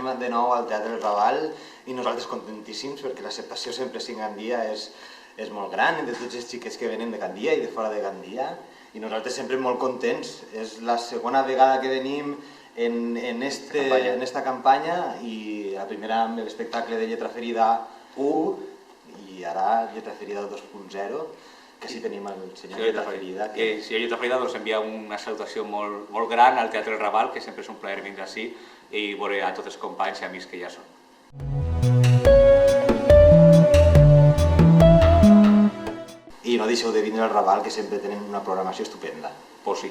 tornem de nou al Teatre del Raval i nosaltres contentíssims perquè l'acceptació sempre a Gandia és molt gran entre tots els xiquets que venen de Gandia i de fora de Gandia i nosaltres sempre molt contents. És la segona vegada que venim en esta campanya i la primera amb l'espectacle de Lletra Ferida 1 i ara Lletra Ferida 2.0, que sí tenim el senyor Lletra Ferida. Senyor Lletra Ferida, doncs envia una salutació molt gran al Teatre del Raval, que sempre és un plaer vindre ací i veure a tots els companys i amics que ja són. I no deixeu de vindre al Raval, que sempre tenen una programació estupenda. Pues sí.